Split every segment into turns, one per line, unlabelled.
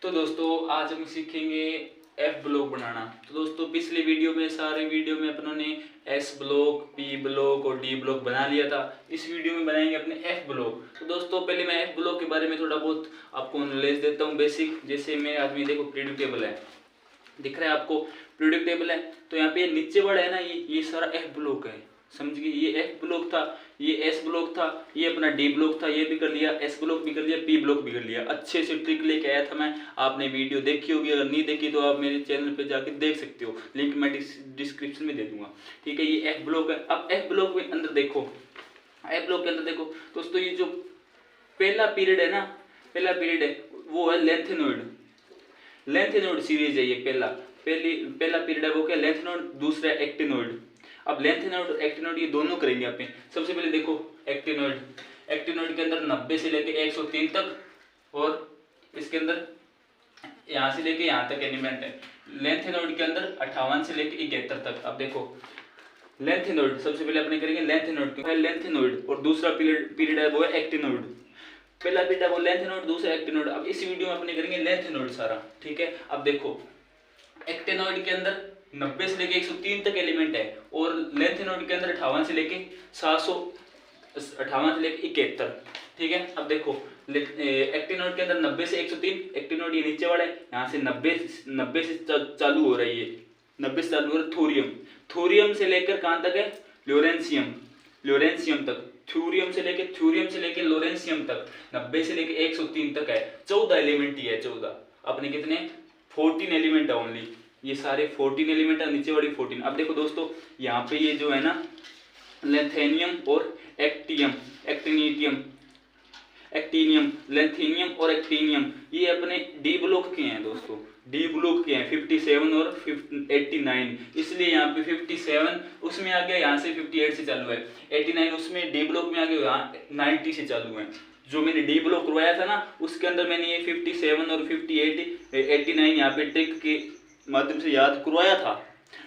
तो दोस्तों आज हम सीखेंगे एफ ब्लॉक बनाना। तो दोस्तों पिछले वीडियो में सारे वीडियो में अपनों ने एस ब्लॉक, पी ब्लॉक और डी ब्लॉक बना लिया था। इस वीडियो में बनाएंगे अपने एफ ब्लॉक। तो दोस्तों पहले मैं एफ ब्लॉक के बारे में थोड़ा बहुत आपको नॉलेज देता हूँ बेसिक। जैसे मेरे हाथ में देखो पीरियोडिक टेबल है, दिख रहा है आपको पीरियोडिक टेबल है। तो यहाँ पे नीचे वाला है ना, ये सारा एफ ब्लॉक है, समझ गए। ये एफ ब्लॉक था, ये एस ब्लॉक था, ये अपना डी ब्लॉक था, ये भी कर लिया, एस ब्लॉक भी कर लिया, पी ब्लॉक भी कर लिया। अच्छे से ट्रिक लेके आया था मैं, आपने वीडियो देखी होगी, अगर नहीं देखी तो आप मेरे चैनल पे जाके देख सकते हो, लिंक मैं डिस्क्रिप्शन में दे दूंगा। ठीक है, ये एफ ब्लॉक है। अब एफ ब्लॉक में अंदर देखो, एफ ब्लॉक के अंदर देखो दोस्तों, ये जो पहला पीरियड है ना, पहला पीरियड है वो है लेंथेनोइड। लेंथेनोइड सीरीज है ये पहला पीरियड है वो क्या, लेंथेनोइड। दूसरा एक्टिनोइड। अब लेंथेनोइड और एक्टिनोइड ये दोनों करेंगे आप। सबसे पहले देखो एक्टिनोइड, एक्टिनोइड के अंदर 90 से लेके 103 तक, और इसके अंदर यहाँ से लेके यहाँ तक एलिमेंट है। लेंथेनोइड के अंदर 58 से लेके 71 तक। अब देखो लेंथेनोइड सबसे पहले अपने करेंगे लेंथेनोइड, और दूसरा पीरियड है वो है एक्टिनोइड। पहला पीरियड है वो लेंथेनोइड, दूसरा एक्टिनोइड। अब इस वीडियो में अपने करेंगे लेंथेनोइड सारा। ठीक है, अब देखो एक्टिनोइड के अंदर 90 से लेके 103 तक एलिमेंट है, और लेंथेनोइड के अंदर 58 से लेके 758 से लेके 71। ठीक है, अब देखो एक्टिनोइड के अंदर 90 से 103, एक्टिनोइड ये नीचे वाला है, यहाँ से 90 से चालू हो रही है, 90 से चालू हो रहा है थोरियम। थोरियम से लेकर कहाँ तक है, ल्योरेंसियम तक। थ्यूरियम से लेके लोरेंसियम तक 90 से लेके 103 तक है। 14 एलिमेंट ही है, 14 अपने कितने 14 एलिमेंट है ओनली। ये सारे 14 एलिमेंट है, नीचे वाली 14। अब देखो दोस्तों यहाँ पे ये जो है ना लेंथेनियम और लेंथेनियम और एक्टिनियम, ये अपने डी ब्लॉक के हैं दोस्तों, डी ब्लॉक के हैं 57 और 89। इसलिए यहाँ पे 57 उसमें आ गया, यहाँ से 58 से चालू है, 89 उसमें डी ब्लॉक में आ गया, यहाँ 90 से चालू है। जो मैंने डी ब्लॉक करवाया था ना उसके अंदर मैंने ये 57 और 58 89 यहाँ पे ट्रिक के माध्यम से याद करवाया था।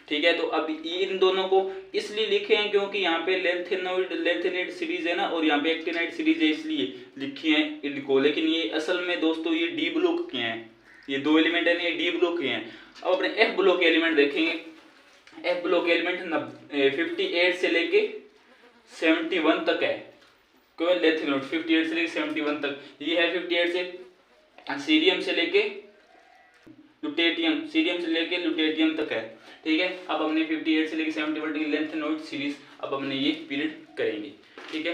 ठीक है, तो अब इन दोनों को इसलिए लिखे हैं क्योंकि यहाँ पे लेंथेनोइड सीरीज है ना, और यहाँ पे एक्टिनोइड सीरीज है, इसलिए लिखी है इनको। लेकिन ये असल में दोस्तों ये डी ब्लॉक के हैं, ये दो एलिमेंट है ना, ये डी ब्लॉक के हैं। अब अपने एफ ब्लॉक के एलिमेंट देखेंगे। एफ ब्लॉक के एलिमेंट 58 से लेके 71 तक है, केवल लेंथेनोइड 58 से लेके 71 तक। ये है 58 से सीरियम से लेके ल्यूटेटियम तक है। ठीक है, अब हमने 58 से लेके 71 तक लेंथेनोइड सीरीज अब हमने ये पीरियड करेंगे। ठीक है,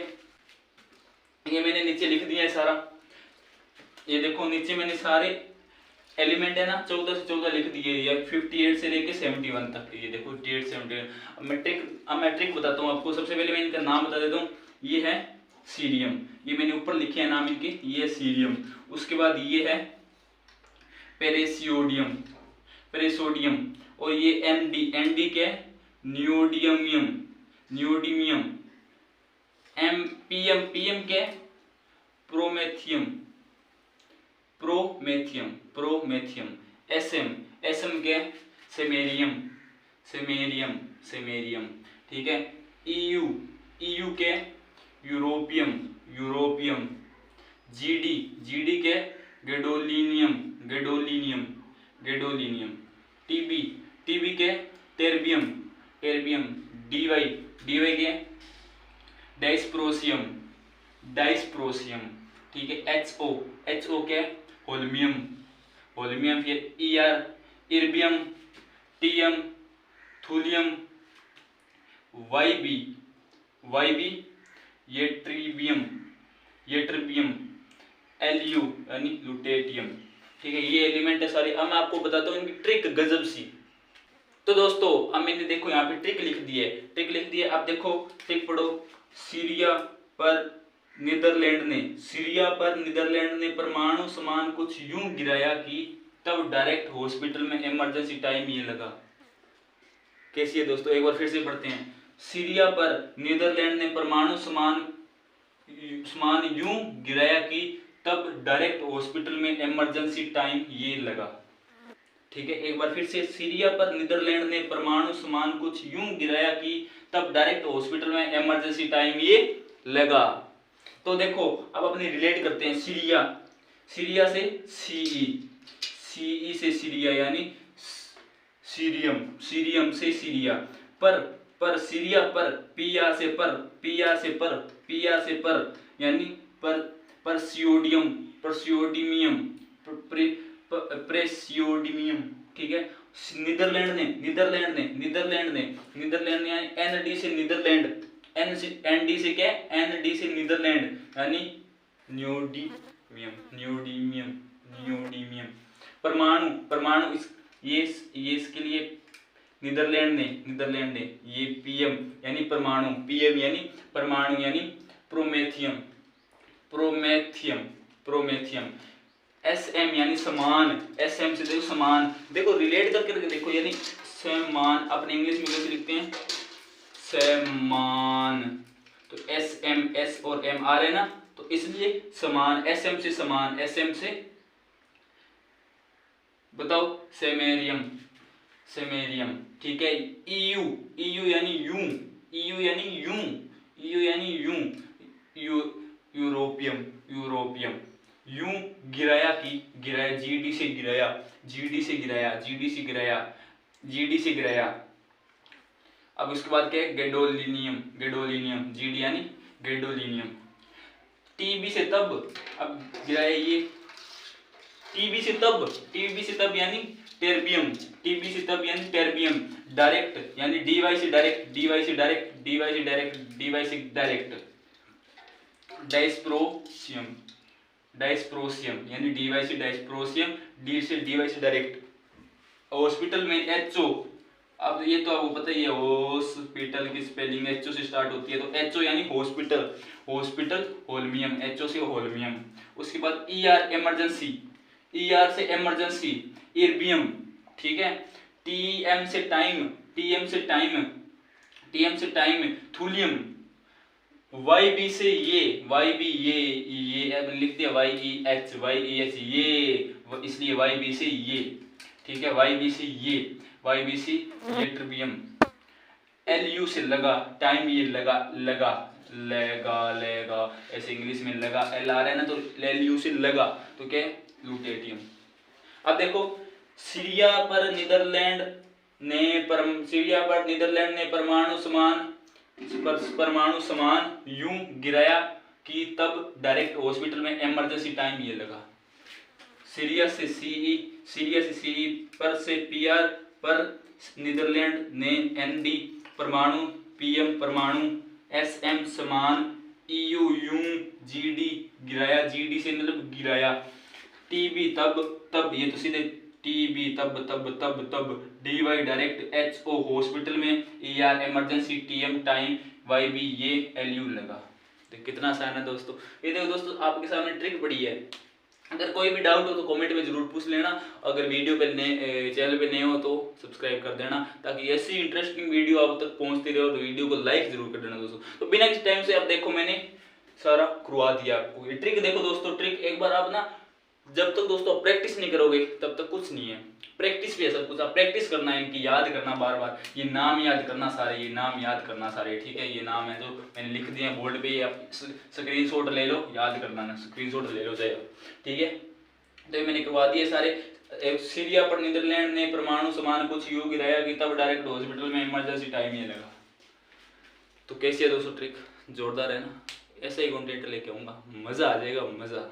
ये मैंने नीचे लिख दिया है सारा। ये देखो नीचे मैंने सारे एलिमेंट है ना 14 से 14 लिख दिए, ये 58 से लेके 71 तक। ये देखो 58 71। अब मैं ट्रिक बताता हूँ आपको। सबसे पहले मैं इनका नाम बता देता हूँ। ये है सीरियम, ये मैंने ऊपर लिखे हैं नाम इनके, ये है सीरियम। उसके बाद ये है पेरेसियोडियम, और ये एनडी के नियोडियमियम, पीएम के प्रोमेथियम, एसएम के सेमेरियम। ठीक है, ईयू के यूरोपियम, जीडी के गेडोलिनियम, टीबी के टेर्बियम, डीवाई के डाइस्प्रोसियम। ठीक है, एचओ के होल्मियम, फिर इर्बियम, टीएम थूलियम, वाईबी ये ट्रिबियम, एलयू यानी लुटेटियम। ठीक है, ये एलिमेंट है सारे। अब मैं आपको बताता हूँ इनकी ट्रिक गजब सी। तो दोस्तों अब मैंने देखो यहाँ पे ट्रिक लिख दी है। अब देखो ट्रिक पढ़ो। सीरिया पर नीदरलैंड ने परमाणु सामान कुछ यूं गिराया कि तब डायरेक्ट हॉस्पिटल में इमरजेंसी टाइम ये लगा। कैसी है दोस्तों, एक बार फिर से पढ़ते हैं। सीरिया पर नीदरलैंड ने परमाणु सामान यूं गिराया कि तब डायरेक्ट हॉस्पिटल में इमरजेंसी टाइम ये लगा। ठीक है, एक बार फिर से। सीरिया पर नीदरलैंड ने परमाणु सामान कुछ यूं गिराया कि तब डायरेक्ट हॉस्पिटल में इमरजेंसी टाइम ये लगा। तो देखो अब अपने रिलेट करते हैं। सीरिया से सीई, सी से सीरिया यानी सीरियम, सीरियम से सीरिया। पर सीरिया पर, पिया से पर, पिया से पर, पिया से पर यानी परसियोडियम, परसियोडियम, प्रेसियोडियम। ठीक है। नीदरलैंड ने, नीदरलैंड ने, नीदरलैंड ने, नीदरलैंड यानी एनडी से नीदरलैंड, एनडी से क्या, एनडी से नीदरलैंड यानी न्यूडीमियम, न्यूडीमियम, न्यूडीमियम। परमाणु, परमाणु ये इसके लिए नीदरलैंड ने, नीदरलैंड ने। ये पीएम यानी परमाणु, पीएम यानी परमाणु यानी प्रोमेथियम, प्रोमेथियम, प्रोमेथियम। एसएम यानी समान, एसएम से देखो समान, देखो रिलेट करके देखो यानी समान। अपने इंग्लिश में कैसे लिखते हैं, समान। तो एस एम, एस और एम आ रहे ना, तो इसलिए समान, एसएम से समान, एसएम से बताओ सेमेरियम, सेमेरियम। ठीक है। ईयू, ईयू यानी यूं, ईयू यानी यूं, ईयू यानी यूं, यूरोपियम, यूरोपियम। यूं गिराया की, गिराया, जीडी से गिराया, जीडी से गिराया, जीडी से गिराया, जीडी से गिराया। अब उसके बाद क्या है, गैडोलिनियम, गैडोलिनियम, जीडी यानी गैडोलिनियम। टीबी से तब, अब गिराया ये, टीबी से तब, टीबी से तब यानी टेर्बियम, टीबी से तब यानी टेर्बियम। डायरेक्ट यानी डीवाई से डायरेक्ट, डीवाई से डायरेक्ट, डीवाई से डायरेक्ट, डीवाई से डायरेक्ट। डाइस्प्रोसियम, डाइस्प्रोसियम यानी डीवाई से डाइस्प्रोसियम, डी से डीवाई से डायरेक्ट। हॉस्पिटल में एचओ, अब ये तो आपको पता ही है, हॉस्पिटल की स्पेलिंग एचओ से स्टार्ट होती है, तो एचओ यानी हॉस्पिटल, हॉस्पिटल होल्मियम, एचओ से होल्मियम। उसके बाद ईआर इमरजेंसी, ईआर से इमरजेंसी, इर्बियम। ठीक है। टीएम से टाइम, टीएम से टाइम, टीएम से टाइम, थूलियम। वाईबी से ये, वाईबी ये अब लिख दिया, Y E H, Y E H ये, इसलिए वाईबी से ये। ठीक है। वाईबी से ये, वाईबी से लेट्रिबियम। एलयू से लगा, टाइम ये लगा, लगा, लेगा, लेगा, ऐसे इंग्लिश में लगा, एल आ रहा है ना, तो एलयू से लगा, तो क्या लुटेटियम। अब देखो सीरिया पर नीदरलैंड ने, सीरिया पर नीदरलैंड ने परमाणु समान, परमाणु समान यूं गिराया कि तब डायरेक्ट हॉस्पिटल में इमरजेंसी टाइम ये लगा। सीरिया से सीई, सीरिया से सीई, पर से पीआर, पर नीदरलैंड ने एनडी परमाणु, पीएम परमाणु, एसएम समान, ईयू यूं, जीडी गिराया, जीडी से मतलब गिराया। टीबी तब, तब ये तो सीधे टीबी तब, तब, तब, तब, डीवाई डायरेक्ट, एचओ हॉस्पिटल में, ER emergency, TM time, YB ये, एलयू लगा। तो कितना आसान है दोस्तों। ये देखो दोस्तों, आपके सामने ट्रिक पड़ी है। अगर कोई भी डाउट हो तो कमेंट में जरूर पूछ लेना। अगर वीडियो पे नए, चैनल पे नए हो तो सब्सक्राइब कर देना, ताकि ऐसी इंटरेस्टिंग वीडियो आप तक पहुंचती रहे। तो वीडियो को लाइक जरूर कर देना दोस्तों। तो बिना किसी टाइम से अब देखो मैंने सारा करवा दिया आपको। ये ट्रिक देखो दोस्तों, ट्रिक एक बार आप ना, जब तक दोस्तों प्रैक्टिस नहीं करोगे तब तक कुछ नहीं है। प्रैक्टिस भी है सब कुछ, आप प्रैक्टिस करना है, इनकी याद करना बार बार, ये नाम याद करना सारे, ये नाम याद करना सारे। ठीक है। ये नाम है जो मैंने लिख दिए हैं बोर्ड पे, आप स्क्रीनशॉट ले लो, याद करना ना, स्क्रीनशॉट ले लो जाए। ठीक है। तो ये मैंने करवा दिए सारे। सीरिया पर नीदरलैंड ने परमाणु समान कुछ यूं गिराया कि तब डायरेक्ट हॉस्पिटल में इमरजेंसी टाइम ये लगा। तो कैसी है दोस्तों ट्रिक, जोरदार है ना। ऐसा ही कंटेंट लेके आऊंगा, मजा आ जाएगा, मजा।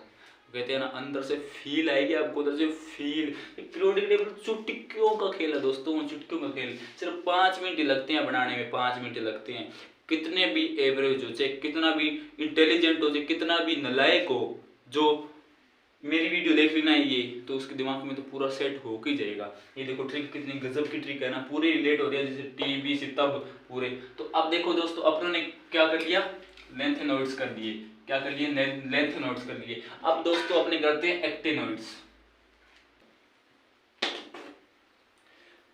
कहते हैं ना, अंदर से फील आएगी आपको, उधर से फील। पीरियोडिक टेबल चुटकियों का खेल है दोस्तों, चुटकियों का खेल। सिर्फ 5 मिनट ही लगते हैं बनाने में, 5 मिनट लगते हैं। कितने भी एवरेज हो, चाहे कितना भी इंटेलिजेंट हो, चाहे कितना भी नालायक हो, जो मेरी वीडियो देख लेना है ये, तो उसके दिमाग में तो पूरा सेट हो ही जाएगा। ये देखो ट्रिक कितनी गजब की ट्रिक है ना, पूरे रिलेट हो रही है, जैसे टीबी से तब पूरे। तो अब देखो दोस्तों, अपनों ने क्या कर लिया, लेंथेनॉइड्स कर दिए। क्या कर लिए, लेंथेनॉइड्स कर लिए। अब दोस्तों अपने करते हैं एक्टिनॉइड्स।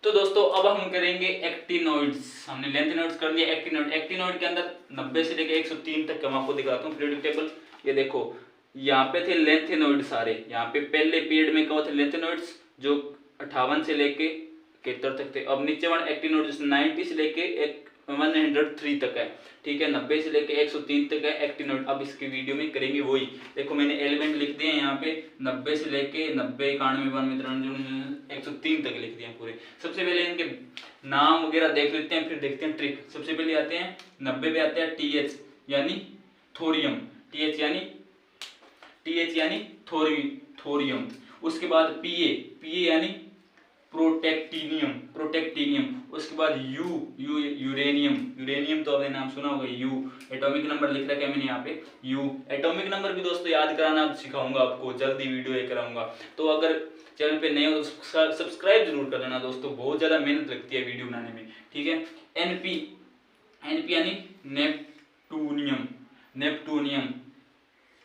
तो दोस्तों अब हम करेंगे एक्टिनॉइड्स। हमने लेंथेनॉइड्स कर लिया, एक्टिनॉइड। एक्टिनॉइड के अंदर 90 से लेकर 103 तक मैं आपको दिखाता हूँ पीरियोडिक टेबल। ये देखो, यहाँ पे थे लेंथेनॉइड सारे। यहाँ पे पहले पीरियड में क्या थे लेंथेनॉइड्स, जो 58 से लेके 71 तक थे। अब नीचे वाले एक्टिनॉइड्स 90 से लेके 103 तक है, ठीक है। 90 से लेके 103 तक है एक्टिव नोट। अब इसके वीडियो में करेंगे वही। देखो मैंने एलिमेंट लिख दिए यहाँ पे 90 से लेके 90, 91, 92, 103 तक लिख दिए पूरे। सबसे पहले इनके नाम वगैरह देख लेते हैं, फिर देखते हैं ट्रिक। सबसे पहले आते हैं 90 पे आते हैं TH यानी थोरियम, TH यानी थोरियम। उसके बाद PA यानी प्रोटेक्टिनियम। उसके बाद यूरेनियम तो आपने नाम सुना होगा। एटॉमिक नंबर लिख रखा है मैंने यहाँ पे एटॉमिक नंबर भी दोस्तों याद कराना सिखाऊंगा आपको, जल्दी वीडियो कराऊंगा। तो अगर चैनल पे नए हो तो सब्सक्राइब जरूर कर लेना दोस्तों, बहुत ज्यादा मेहनत लगती है वीडियो बनाने में, ठीक है। NP यानी नेपटूनियम।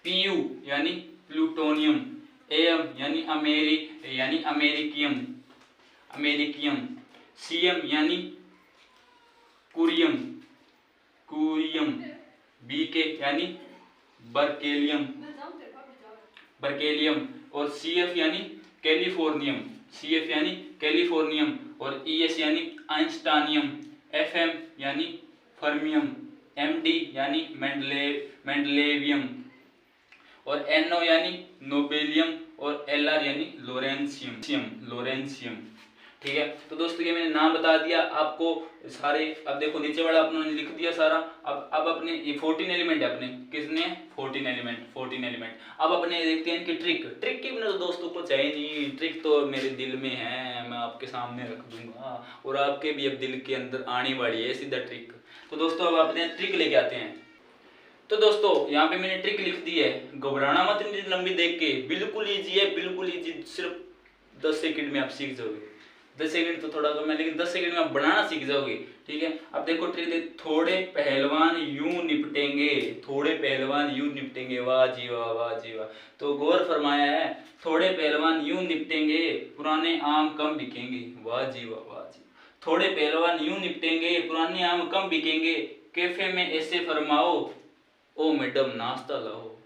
PU यानी प्लूटोनियम। AM यानी अमेरिकियम। CM यानी कुरियम। BK यानी बर्केलियम। और CF यानी कैलिफोर्नियम। और ES यानी आइंस्टानियम। FM यानी फर्मियम। MD यानी मेंडलेवियम। और NO यानी नोबेलियम। और LR यानी लोरेंसियम, ठीक है। तो दोस्तों ये मैंने नाम बता दिया आपको सारे। अब देखो नीचे वाला अपने लिख दिया सारा। अब अपने ये 14 एलिमेंट है अपने, किसने 14 एलिमेंट। अब अपने देखते हैं इनकी ट्रिक की बिना तो दोस्तों को चाहिए नहीं। ट्रिक तो मेरे दिल में है, मैं आपके सामने रख दूंगा और आपके भी अब दिल के अंदर आने वाली है सीधा ट्रिक। तो दोस्तों अब अपने ट्रिक लेके आते हैं। तो दोस्तों यहाँ पे मैंने ट्रिक लिख दी है, घबराना मत इतनी लंबी देख के, बिल्कुल इजी है, बिल्कुल इजी। सिर्फ 10 सेकंड में आप सीख जाओगे। 10 सेकंड तो थोड़ा कम है, लेकिन 10 सेकंड में आप बनाना सीख जाओगे, ठीक है। अब देखो ट्रिक, थोड़े पहलवान यूं निपटेंगे। वाह जी वाह। तो गौर फरमाया है, थोड़े पहलवान यूं निपटेंगे, पुराने आम कम बिकेंगे। वाह जी वाह। थोड़े पहलवान यूं निपटेंगे, पुराने आम कम बिकेंगे, कैफे में ऐसे फरमाओ, ओ मैडम नाश्ता लाओ,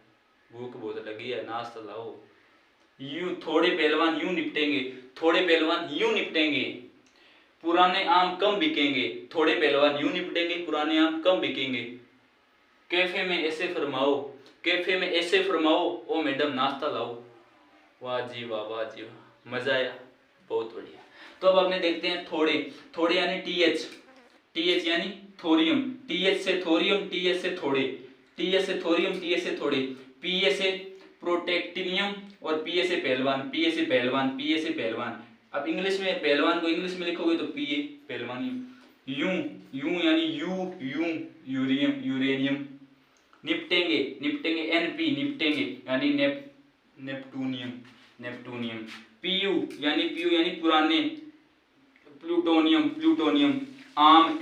भूख बहुत लगी है नाश्ता लाओ। थोड़े पहलवान यूं निपटेंगे, पुराने आम कम बिकेंगे। थोड़े पहलवान यूं निपटेंगे, पुराने आम कम बिकेंगे, कैफे में ऐसे फरमाओ, ओ मैडम नाश्ता लाओ। वाह जी वाह, मजा आया, बहुत बढ़िया। तो अब आपने देखते हैं थोड़े यानी TH यानी थोरियम। TH से थोरियम, TH से थोड़े। PA से प्रोटेक्टिनियम और PA से पहलवान। अब इंग्लिश में पहलवान को इंग्लिश में लिखोगे तो PA पहलवान। यूं यानी यूरेनियम। निपटेंगे NP यानी नेपटूनियम। PU यानी पुराने, प्लूटोनियम। आम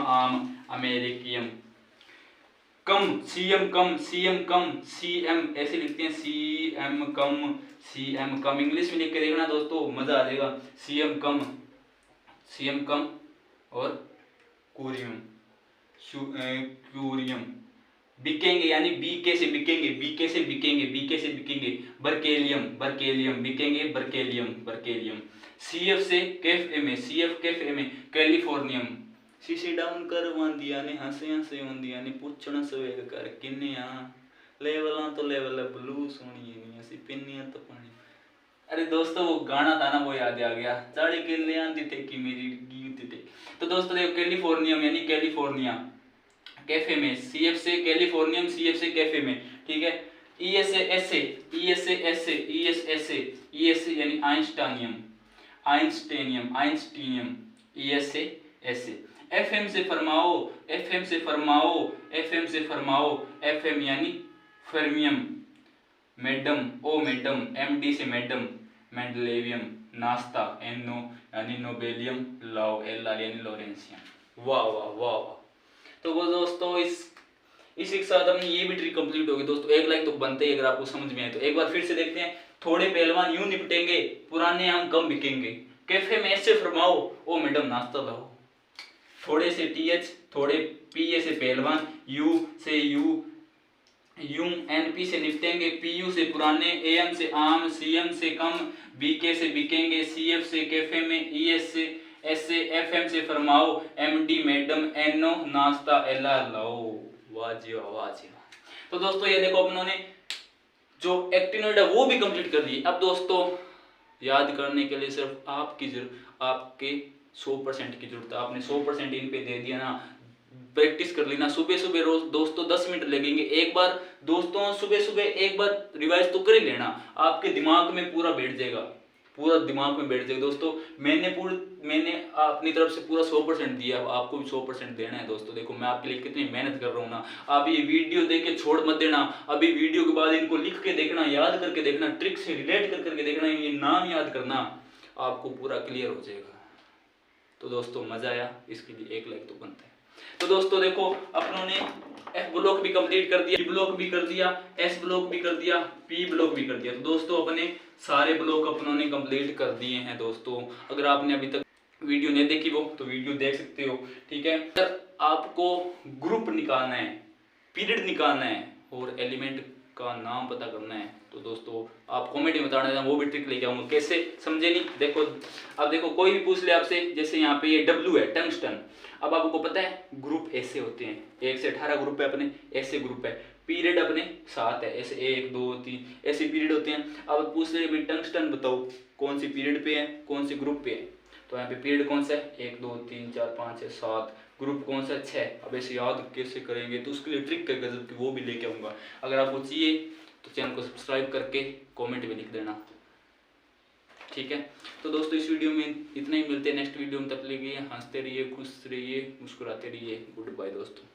आम अमेरिकियम। कम CM ऐसे लिखते हैं, CM कम इंग्लिश में लिख के देखना दोस्तों, मजा आ जाएगा। CM कम और क्यूरियम। बिकेंगे यानी BK से बिकेंगे। बर्केलियम बिकेंगे। CF से कैफे में कैलिफोर्नियम। सीसी डाउन कर वांदिया ने हंसे वांदिया ने पूछना सवेग कर किन्ने आ लेवल ब्लू सोनिए नहीं ऐसी पिन्नियां तो पानी। अरे दोस्तों वो गाना था ना, वो याद आ गया, 40 किले आंदी थे कि मेरी गीत थे। तो दोस्तों देखो कैलिफोर्नियम यानी कैलिफोर्निया, कैफे में। CF से कैलिफोर्नियम, CF से कैफे में, ठीक है। ES से यानी आइंस्टानियम। ES से ऐसे। FM से फरमाओ, FM यानी फर्मियम। मैडम MD से मैडम, मेंडलेवियम। नाश्ता NO यानी नोबेलियम। लाओ LR यानी लोरेंसियम। वाह। तो वो दोस्तों इस के साथ हमने ये भी ट्रिक कंप्लीट होगी दोस्तों। 1 लाइक तो बनते ही अगर आपको समझ में आए तो। एक बार फिर से देखते हैं। थोड़े पहलवान यूं निपटेंगे, पुराने आम कम बिकेंगे, कैफे में ऐसे फरमाओ, ओ मैडम नाश्ता लाओ। थोड़े से TH, थोड़े PA से पहलवान, NP से निपटेंगे, PU से पुराने, AM से आम, CM से कम, BK से बिकेंगे, CF से कैफे में, ES से ऐसे FM से फरमाओ, MD मैडम एनो नाश्ता एला लाओ। वाह जी वाह, वाह जी वाह। तो दोस्तों ये देखो अपनों ने जो एक्टिनोइड है वो भी कंप्लीट कर ली। अब दोस्तों याद करने के लिए सिर्फ आपके 100% की जरूरत है। आपने 100% इन पे दे दिया ना, प्रैक्टिस कर लेना सुबह सुबह रोज दोस्तों, 10 मिनट लगेंगे। एक बार दोस्तों सुबह सुबह एक बार रिवाइज तो कर ही लेना, आपके दिमाग में पूरा बैठ जाएगा, पूरा दिमाग में बैठ जाएगा दोस्तों। मैंने अपनी तरफ से पूरा 100% दिया, आपको भी 100% देना है दोस्तों। देखो मैं आपके लिए कितनी मेहनत कर रहा हूँ ना। आप ये वीडियो देख के छोड़ मत देना, अभी वीडियो के बाद इनको लिख के देखना, याद करके देखना, ट्रिक से रिलेट कर करके देखना, ये नाम याद करना, आपको पूरा क्लियर हो जाएगा। तो दोस्तों मजा आया, इसके लिए एक लाइक तो बनता है। तो दोस्तों देखो अपनों ने F ब्लॉक भी कंप्लीट कर दिया, D ब्लॉक भी कर दिया, S ब्लॉक भी कर दिया, P ब्लॉक भी कर दिया। तो दोस्तों अपने सारे ब्लॉक अपनों ने कंप्लीट कर दिए हैं दोस्तों। अगर आपने अभी तक वीडियो नहीं देखी वो तो वीडियो देख सकते हो, ठीक है। अगर आपको ग्रुप निकालना है, पीरियड निकालना है और एलिमेंट का नाम पता करना है तो दोस्तों आप कमेंट में बताना, वो भी ट्रिक लेके आऊंगा। कैसे समझे नहीं, देखो अब देखो कोई भी पूछ ले आपसे, जैसे यहाँ पे ये W है टंगस्टन। अब आपको पता है ग्रुप ऐसे होते हैं, 1 से 18 ग्रुप है अपने, ऐसे ग्रुप है। पीरियड अपने 7 है, ऐसे 1 2 3 ऐसे पीरियड होते हैं। अब पूछ ले भाई टंगस्टन बताओ कौन सी पीरियड पे है, कौन सी ग्रुप पे है। तो यहाँ पे पीरियड कौन सा है, 1 2 3 4 5 6 7। ग्रुप कौन सा, 6। अब ऐसे याद कैसे करेंगे, तो उसके लिए ट्रिक है गजब की, वो भी लेके आऊंगा। अगर आपको चाहिए तो चैनल को सब्सक्राइब करके कमेंट में लिख देना, ठीक है। तो दोस्तों इस वीडियो में इतना ही, मिलते हैं नेक्स्ट वीडियो में। तब तक के लिए हंसते रहिए, खुश रहिए, मुस्कुराते रहिए। गुड बाय दोस्तों।